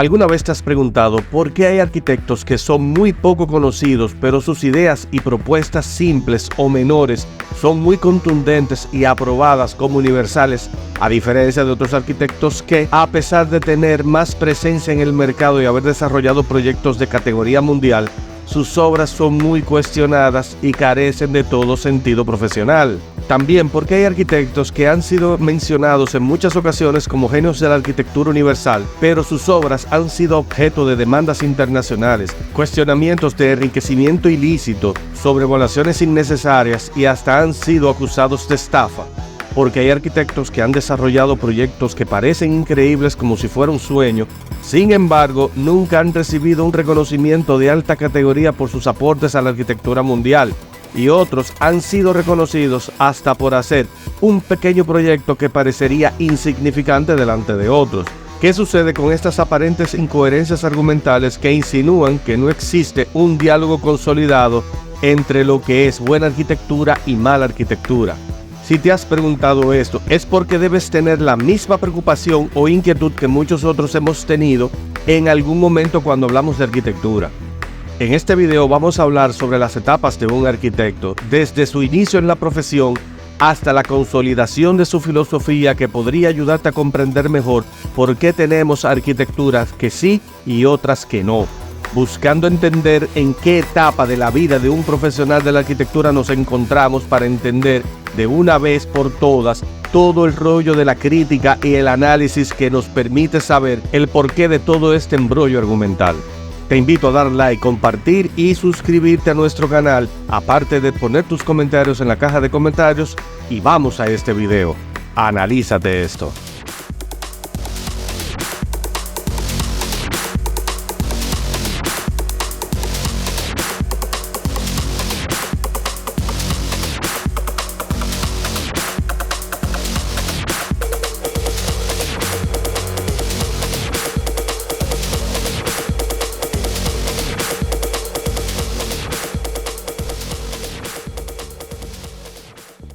¿Alguna vez te has preguntado por qué hay arquitectos que son muy poco conocidos, pero sus ideas y propuestas simples o menores son muy contundentes y aprobadas como universales, a diferencia de otros arquitectos que, a pesar de tener más presencia en el mercado y haber desarrollado proyectos de categoría mundial, sus obras son muy cuestionadas y carecen de todo sentido profesional? También porque hay arquitectos que han sido mencionados en muchas ocasiones como genios de la arquitectura universal, pero sus obras han sido objeto de demandas internacionales, cuestionamientos de enriquecimiento ilícito, sobrevaluaciones innecesarias y hasta han sido acusados de estafa. Porque hay arquitectos que han desarrollado proyectos que parecen increíbles como si fuera un sueño, sin embargo, nunca han recibido un reconocimiento de alta categoría por sus aportes a la arquitectura mundial, y otros han sido reconocidos hasta por hacer un pequeño proyecto que parecería insignificante delante de otros. ¿Qué sucede con estas aparentes incoherencias argumentales que insinúan que no existe un diálogo consolidado entre lo que es buena arquitectura y mala arquitectura? Si te has preguntado esto, es porque debes tener la misma preocupación o inquietud que muchos otros hemos tenido en algún momento cuando hablamos de arquitectura. En este video vamos a hablar sobre las etapas de un arquitecto, desde su inicio en la profesión hasta la consolidación de su filosofía, que podría ayudarte a comprender mejor por qué tenemos arquitecturas que sí y otras que no, buscando entender en qué etapa de la vida de un profesional de la arquitectura nos encontramos para entender de una vez por todas todo el rollo de la crítica y el análisis que nos permite saber el porqué de todo este embrollo argumental. Te invito a dar like, compartir y suscribirte a nuestro canal, aparte de poner tus comentarios en la caja de comentarios, y vamos a este video. Analízate esto.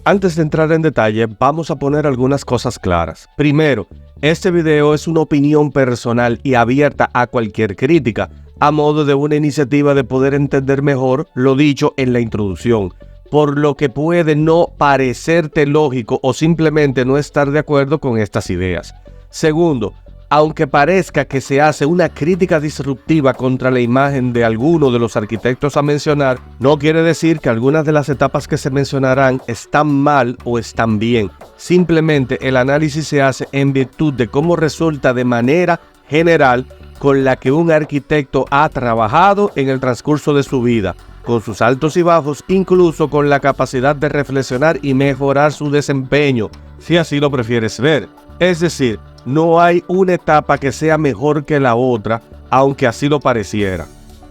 Antes de entrar en detalle, vamos a poner algunas cosas claras. Primero, este video es una opinión personal y abierta a cualquier crítica, a modo de una iniciativa de poder entender mejor lo dicho en la introducción, por lo que puede no parecerte lógico o simplemente no estar de acuerdo con estas ideas. Segundo, aunque parezca que se hace una crítica disruptiva contra la imagen de alguno de los arquitectos a mencionar, no quiere decir que algunas de las etapas que se mencionarán están mal o están bien. Simplemente el análisis se hace en virtud de cómo resulta de manera general con la que un arquitecto ha trabajado en el transcurso de su vida, con sus altos y bajos, incluso con la capacidad de reflexionar y mejorar su desempeño, si así lo prefieres ver. Es decir, no hay una etapa que sea mejor que la otra, aunque así lo pareciera.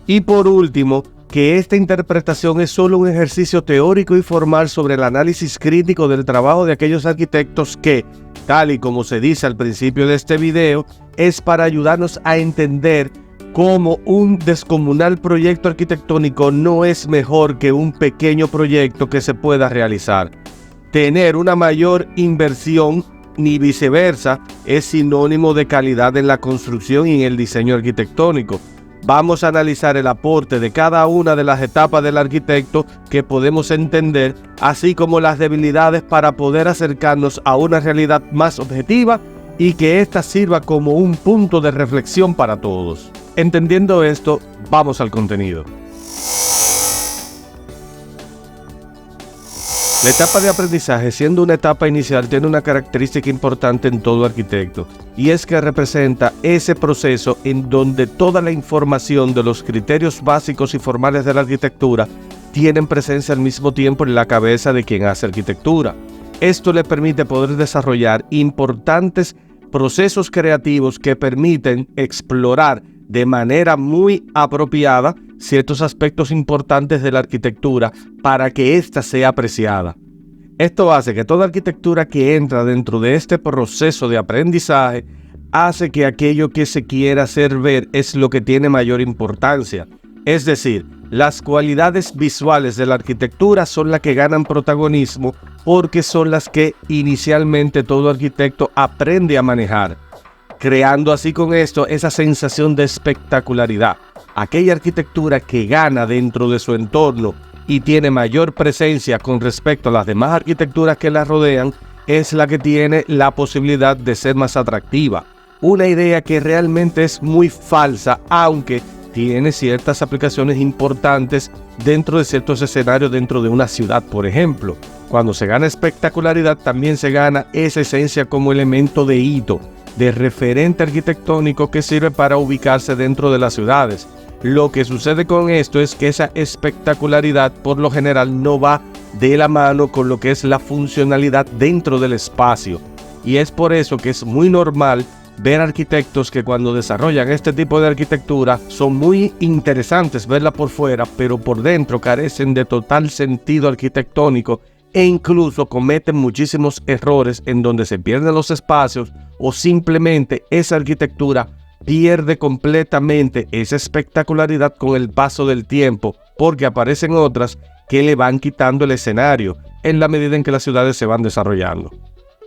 Y por último, que esta interpretación es solo un ejercicio teórico y formal sobre el análisis crítico del trabajo de aquellos arquitectos que, tal y como se dice al principio de este video, es para ayudarnos a entender cómo un descomunal proyecto arquitectónico no es mejor que un pequeño proyecto que se pueda realizar. Tener una mayor inversión ni viceversa es sinónimo de calidad en la construcción y en el diseño arquitectónico. Vamos a analizar el aporte de cada una de las etapas del arquitecto que podemos entender, así como las debilidades, para poder acercarnos a una realidad más objetiva y que ésta sirva como un punto de reflexión para todos. Entendiendo esto, vamos al contenido. La etapa de aprendizaje, siendo una etapa inicial, tiene una característica importante en todo arquitecto, y es que representa ese proceso en donde toda la información de los criterios básicos y formales de la arquitectura tienen presencia al mismo tiempo en la cabeza de quien hace arquitectura. Esto le permite poder desarrollar importantes procesos creativos que permiten explorar de manera muy apropiada ciertos aspectos importantes de la arquitectura para que ésta sea apreciada. Esto hace que toda arquitectura que entra dentro de este proceso de aprendizaje hace que aquello que se quiera hacer ver es lo que tiene mayor importancia. Es decir, las cualidades visuales de la arquitectura son las que ganan protagonismo porque son las que inicialmente todo arquitecto aprende a manejar. creando así con esto esa sensación de espectacularidad. Aquella arquitectura que gana dentro de su entorno y tiene mayor presencia con respecto a las demás arquitecturas que la rodean, es la que tiene la posibilidad de ser más atractiva. Una idea que realmente es muy falsa, aunque tiene ciertas aplicaciones importantes dentro de ciertos escenarios dentro de una ciudad, por ejemplo. Cuando se gana espectacularidad, también se gana esa esencia como elemento de hito, de referente arquitectónico que sirve para ubicarse dentro de las ciudades. Lo que sucede con esto es que esa espectacularidad por lo general no va de la mano con lo que es la funcionalidad dentro del espacio. Y es por eso que es muy normal ver arquitectos que cuando desarrollan este tipo de arquitectura son muy interesantes verla por fuera, pero por dentro carecen de total sentido arquitectónico e incluso cometen muchísimos errores en donde se pierden los espacios o simplemente esa arquitectura pierde completamente esa espectacularidad con el paso del tiempo, porque aparecen otras que le van quitando el escenario en la medida en que las ciudades se van desarrollando.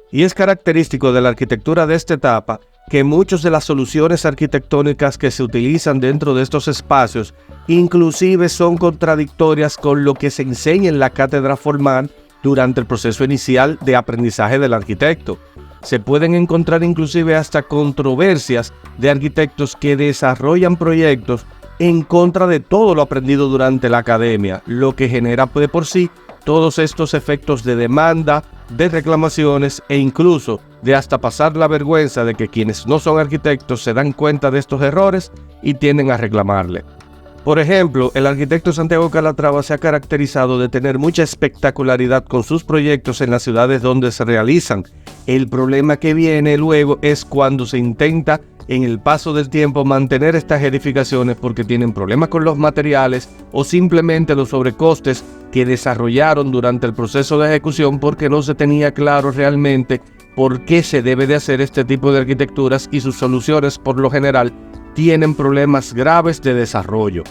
Y es característico de la arquitectura de esta etapa que muchas de las soluciones arquitectónicas que se utilizan dentro de estos espacios inclusive son contradictorias con lo que se enseña en la cátedra formal durante el proceso inicial de aprendizaje del arquitecto. Se pueden encontrar inclusive hasta controversias de arquitectos que desarrollan proyectos en contra de todo lo aprendido durante la academia, lo que genera de por sí todos estos efectos de demanda, de reclamaciones e incluso de hasta pasar la vergüenza de que quienes no son arquitectos se dan cuenta de estos errores y tienden a reclamarle. Por ejemplo, el arquitecto Santiago Calatrava se ha caracterizado de tener mucha espectacularidad con sus proyectos en las ciudades donde se realizan. El problema que viene luego es cuando se intenta en el paso del tiempo mantener estas edificaciones porque tienen problemas con los materiales o simplemente los sobrecostes que desarrollaron durante el proceso de ejecución porque no se tenía claro realmente por qué se debe de hacer este tipo de arquitecturas y sus soluciones por lo general tienen problemas graves de desarrollo.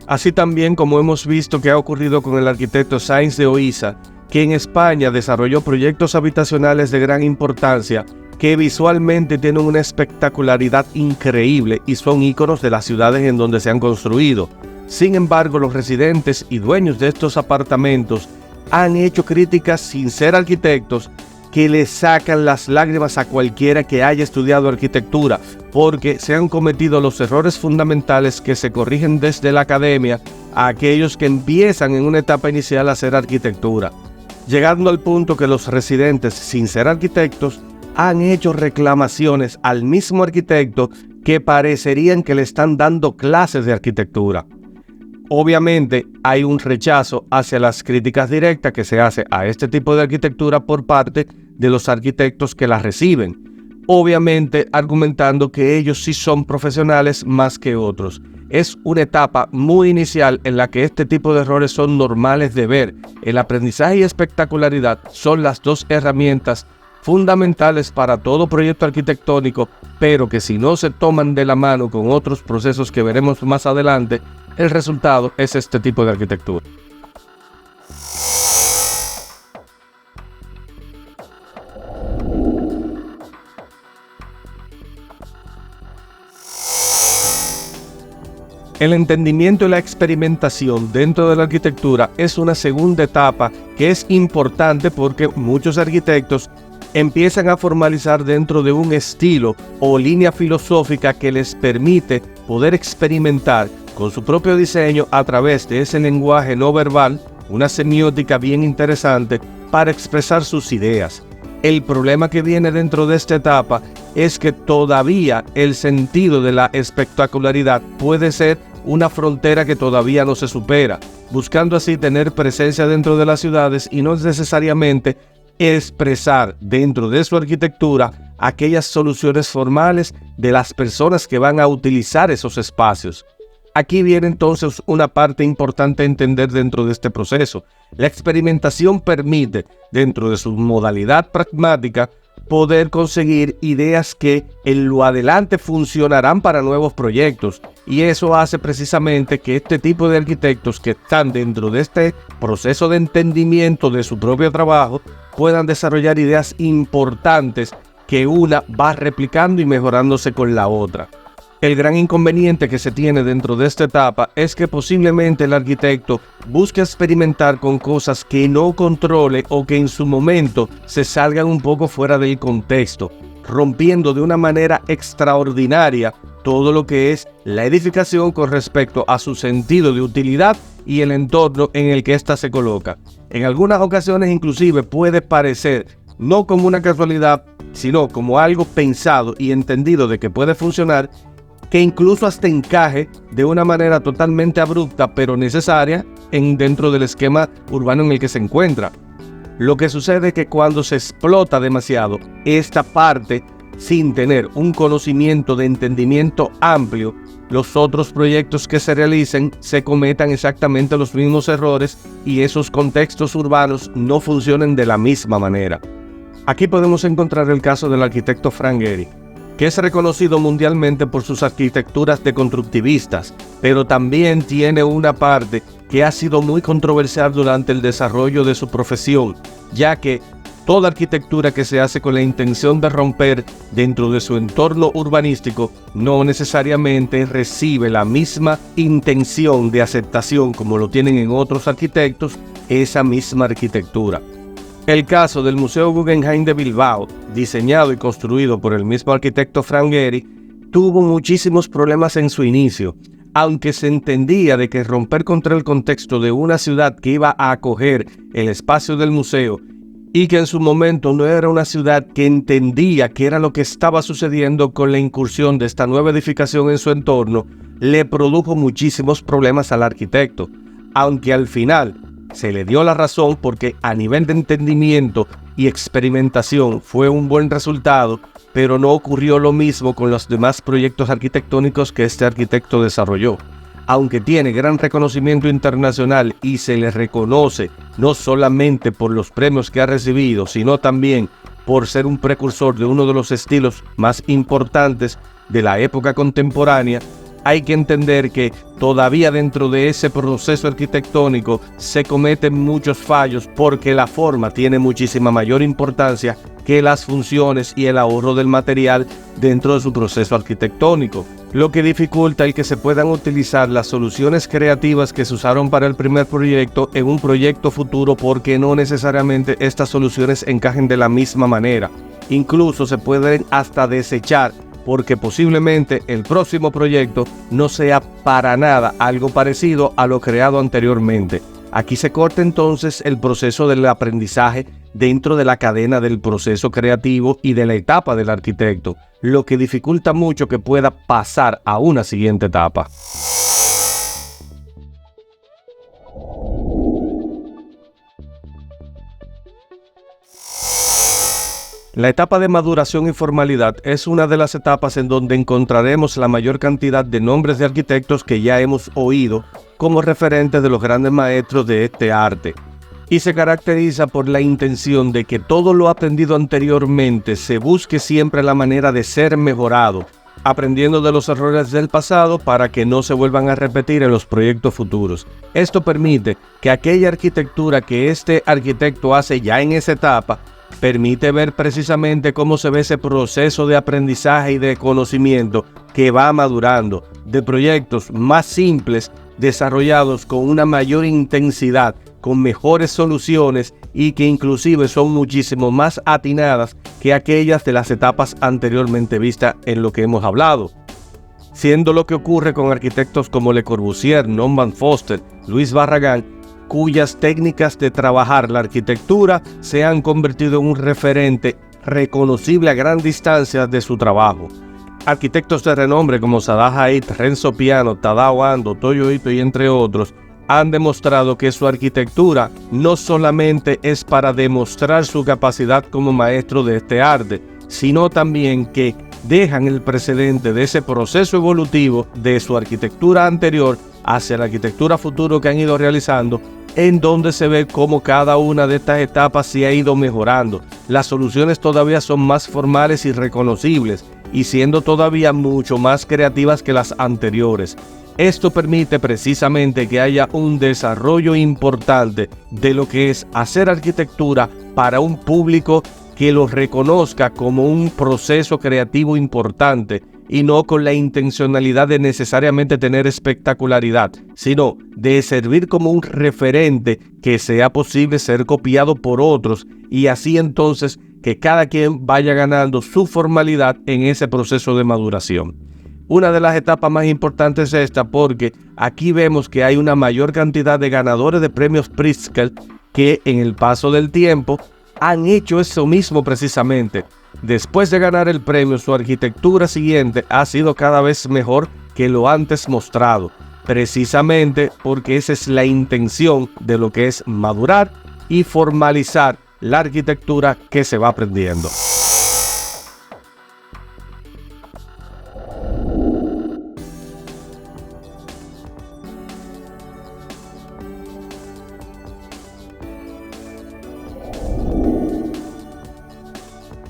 Así también como hemos visto que ha ocurrido con el arquitecto Sáenz de Oiza, que en España desarrolló proyectos habitacionales de gran importancia que visualmente tienen una espectacularidad increíble y son íconos de las ciudades en donde se han construido. Sin embargo, los residentes y dueños de estos apartamentos han hecho críticas sin ser arquitectos que le sacan las lágrimas a cualquiera que haya estudiado arquitectura, porque se han cometido los errores fundamentales que se corrigen desde la academia a aquellos que empiezan en una etapa inicial a hacer arquitectura, llegando al punto que los residentes, sin ser arquitectos, han hecho reclamaciones al mismo arquitecto que parecerían que le están dando clases de arquitectura. Obviamente hay un rechazo hacia las críticas directas que se hace a este tipo de arquitectura por parte de los arquitectos que la reciben, obviamente argumentando que ellos sí son profesionales más que otros. Es una etapa muy inicial en la que este tipo de errores son normales de ver. El aprendizaje y espectacularidad son las dos herramientas fundamentales para todo proyecto arquitectónico, pero que si no se toman de la mano con otros procesos que veremos más adelante, el resultado es este tipo de arquitectura. El entendimiento y la experimentación dentro de la arquitectura es una segunda etapa que es importante porque muchos arquitectos empiezan a formalizar dentro de un estilo o línea filosófica que les permite poder experimentar con su propio diseño a través de ese lenguaje no verbal, una semiótica bien interesante para expresar sus ideas. El problema que viene dentro de esta etapa es que todavía el sentido de la espectacularidad puede ser una frontera que todavía no se supera, buscando así tener presencia dentro de las ciudades y no necesariamente expresar dentro de su arquitectura aquellas soluciones formales de las personas que van a utilizar esos espacios. Aquí viene entonces una parte importante a entender dentro de este proceso. La experimentación permite, dentro de su modalidad pragmática, poder conseguir ideas que en lo adelante funcionarán para nuevos proyectos. Y eso hace precisamente que este tipo de arquitectos que están dentro de este proceso de entendimiento de su propio trabajo puedan desarrollar ideas importantes que una va replicando y mejorándose con la otra. El gran inconveniente que se tiene dentro de esta etapa es que posiblemente el arquitecto busque experimentar con cosas que no controle o que en su momento se salgan un poco fuera del contexto, rompiendo de una manera extraordinaria todo lo que es la edificación con respecto a su sentido de utilidad y el entorno en el que ésta se coloca. En algunas ocasiones inclusive puede parecer no como una casualidad, sino como algo pensado y entendido de que puede funcionar, que incluso hasta encaje de una manera totalmente abrupta pero necesaria dentro del esquema urbano en el que se encuentra. Lo que sucede es que cuando se explota demasiado esta parte sin tener un conocimiento de entendimiento amplio, los otros proyectos que se realicen se cometan exactamente los mismos errores y esos contextos urbanos no funcionen de la misma manera. Aquí podemos encontrar el caso del arquitecto Frank Gehry, que es reconocido mundialmente por sus arquitecturas deconstructivistas, pero también tiene una parte que ha sido muy controversial durante el desarrollo de su profesión, ya que toda arquitectura que se hace con la intención de romper dentro de su entorno urbanístico no necesariamente recibe la misma intención de aceptación como lo tienen en otros arquitectos esa misma arquitectura. El caso del Museo Guggenheim de Bilbao, diseñado y construido por el mismo arquitecto Frank Gehry, tuvo muchísimos problemas en su inicio, aunque se entendía de que romper contra el contexto de una ciudad que iba a acoger el espacio del museo y que en su momento no era una ciudad que entendía qué era lo que estaba sucediendo con la incursión de esta nueva edificación en su entorno, le produjo muchísimos problemas al arquitecto, aunque al final se le dio la razón porque a nivel de entendimiento y experimentación fue un buen resultado, pero no ocurrió lo mismo con los demás proyectos arquitectónicos que este arquitecto desarrolló. Aunque tiene gran reconocimiento internacional y se le reconoce no solamente por los premios que ha recibido, sino también por ser un precursor de uno de los estilos más importantes de la época contemporánea, hay que entender que todavía dentro de ese proceso arquitectónico se cometen muchos fallos porque la forma tiene muchísima mayor importancia que las funciones y el ahorro del material dentro de su proceso arquitectónico, lo que dificulta el que se puedan utilizar las soluciones creativas que se usaron para el primer proyecto en un proyecto futuro porque no necesariamente estas soluciones encajen de la misma manera. Incluso se pueden hasta desechar porque posiblemente el próximo proyecto no sea para nada algo parecido a lo creado anteriormente. Aquí se corta entonces el proceso del aprendizaje dentro de la cadena del proceso creativo y de la etapa del arquitecto, lo que dificulta mucho que pueda pasar a una siguiente etapa. La etapa de maduración y formalidad es una de las etapas en donde encontraremos la mayor cantidad de nombres de arquitectos que ya hemos oído como referentes de los grandes maestros de este arte, y se caracteriza por la intención de que todo lo aprendido anteriormente se busque siempre la manera de ser mejorado, aprendiendo de los errores del pasado para que no se vuelvan a repetir en los proyectos futuros. Esto permite que aquella arquitectura que este arquitecto hace ya en esa etapa permite ver precisamente cómo se ve ese proceso de aprendizaje y de conocimiento que va madurando, de proyectos más simples desarrollados con una mayor intensidad, con mejores soluciones y que inclusive son muchísimo más atinadas que aquellas de las etapas anteriormente vistas en lo que hemos hablado. Siendo lo que ocurre con arquitectos como Le Corbusier, Norman Foster, Luis Barragán, cuyas técnicas de trabajar la arquitectura se han convertido en un referente reconocible a gran distancia de su trabajo. Arquitectos de renombre como Zaha Hadid, Renzo Piano, Tadao Ando, Toyo Ito y entre otros han demostrado que su arquitectura no solamente es para demostrar su capacidad como maestro de este arte, sino también que dejan el precedente de ese proceso evolutivo de su arquitectura anterior hacia la arquitectura futuro que han ido realizando, en donde se ve cómo cada una de estas etapas se ha ido mejorando. Las soluciones todavía son más formales y reconocibles, y siendo todavía mucho más creativas que las anteriores. Esto permite precisamente que haya un desarrollo importante de lo que es hacer arquitectura para un público que lo reconozca como un proceso creativo importante y no con la intencionalidad de necesariamente tener espectacularidad, sino de servir como un referente que sea posible ser copiado por otros y así entonces que cada quien vaya ganando su formalidad en ese proceso de maduración. Una de las etapas más importantes es esta, porque aquí vemos que hay una mayor cantidad de ganadores de premios Pritzker que en el paso del tiempo han hecho eso mismo precisamente. Después de ganar el premio, su arquitectura siguiente ha sido cada vez mejor que lo antes mostrado, precisamente porque esa es la intención de lo que es madurar y formalizar la arquitectura que se va aprendiendo.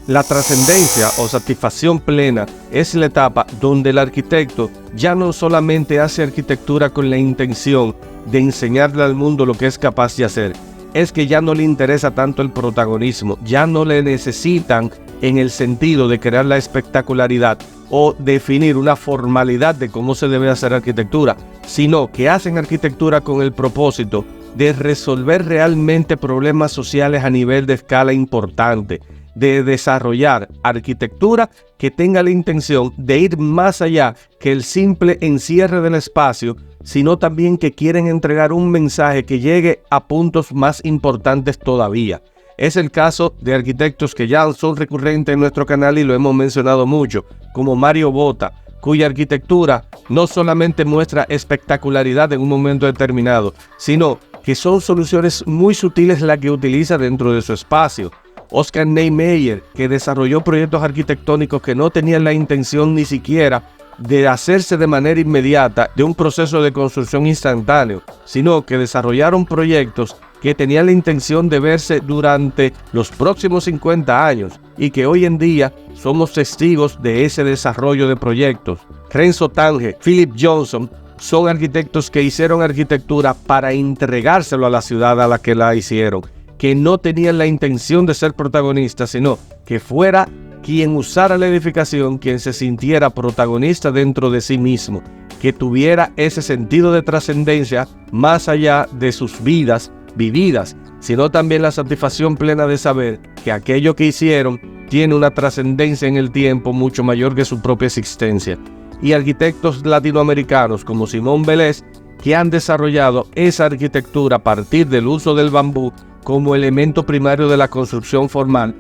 La trascendencia o satisfacción plena es la etapa donde el arquitecto ya no solamente hace arquitectura con la intención de enseñarle al mundo lo que es capaz de hacer, es que ya no le interesa tanto el protagonismo, ya no le necesitan en el sentido de crear la espectacularidad o definir una formalidad de cómo se debe hacer arquitectura, sino que hacen arquitectura con el propósito de resolver realmente problemas sociales a nivel de escala importante, de desarrollar arquitectura que tenga la intención de ir más allá que el simple encierre del espacio, sino también que quieren entregar un mensaje que llegue a puntos más importantes todavía. Es el caso de arquitectos que ya son recurrentes en nuestro canal y lo hemos mencionado mucho, como Mario Botta, cuya arquitectura no solamente muestra espectacularidad en un momento determinado, sino que son soluciones muy sutiles las que utiliza dentro de su espacio. Oscar Niemeyer, que desarrolló proyectos arquitectónicos que no tenían la intención ni siquiera de hacerse de manera inmediata de un proceso de construcción instantáneo, sino que desarrollaron proyectos que tenían la intención de verse durante los próximos 50 años y que hoy en día somos testigos de ese desarrollo de proyectos. Renzo Tange, Philip Johnson, son arquitectos que hicieron arquitectura para entregárselo a la ciudad a la que la hicieron, que no tenían la intención de ser protagonistas, sino que fuera quien usara la edificación, quien se sintiera protagonista dentro de sí mismo, que tuviera ese sentido de trascendencia más allá de sus vidas vividas, sino también la satisfacción plena de saber que aquello que hicieron tiene una trascendencia en el tiempo mucho mayor que su propia existencia. Y arquitectos latinoamericanos como Simón Vélez, que han desarrollado esa arquitectura a partir del uso del bambú como elemento primario de la construcción formal,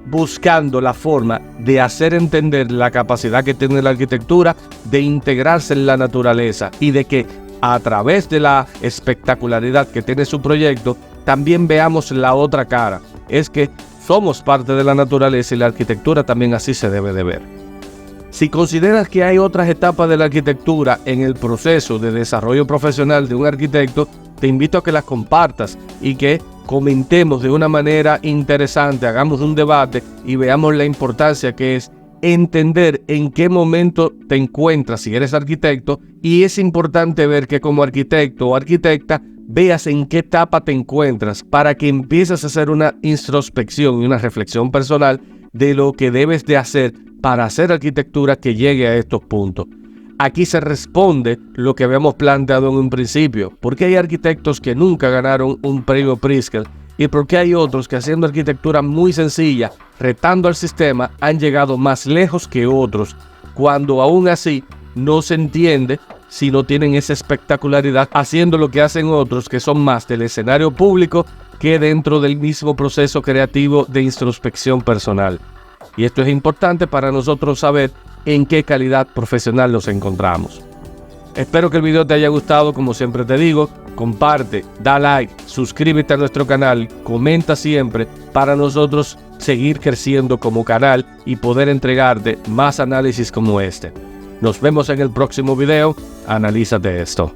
buscando la forma de hacer entender la capacidad que tiene la arquitectura de integrarse en la naturaleza y de que a través de la espectacularidad que tiene su proyecto también veamos la otra cara, es que somos parte de la naturaleza y la arquitectura también así se debe de ver. Si consideras que hay otras etapas de la arquitectura en el proceso de desarrollo profesional de un arquitecto, te invito a que las compartas y que comentemos de una manera interesante, hagamos un debate y veamos la importancia que es entender en qué momento te encuentras si eres arquitecto, y es importante ver que como arquitecto o arquitecta veas en qué etapa te encuentras para que empieces a hacer una introspección y una reflexión personal de lo que debes de hacer para hacer arquitectura que llegue a estos puntos. Aquí se responde lo que habíamos planteado en un principio. ¿Por qué hay arquitectos que nunca ganaron un premio Pritzker? ¿Y por qué hay otros que haciendo arquitectura muy sencilla, retando al sistema, han llegado más lejos que otros? Cuando aún así no se entiende si no tienen esa espectacularidad haciendo lo que hacen otros que son más del escenario público que dentro del mismo proceso creativo de introspección personal. Y esto es importante para nosotros saber en qué calidad profesional nos encontramos. Espero que el video te haya gustado. Como siempre te digo, comparte, da like, suscríbete a nuestro canal, comenta siempre para nosotros seguir creciendo como canal y poder entregarte más análisis como este. Nos vemos en el próximo video. Analízate esto.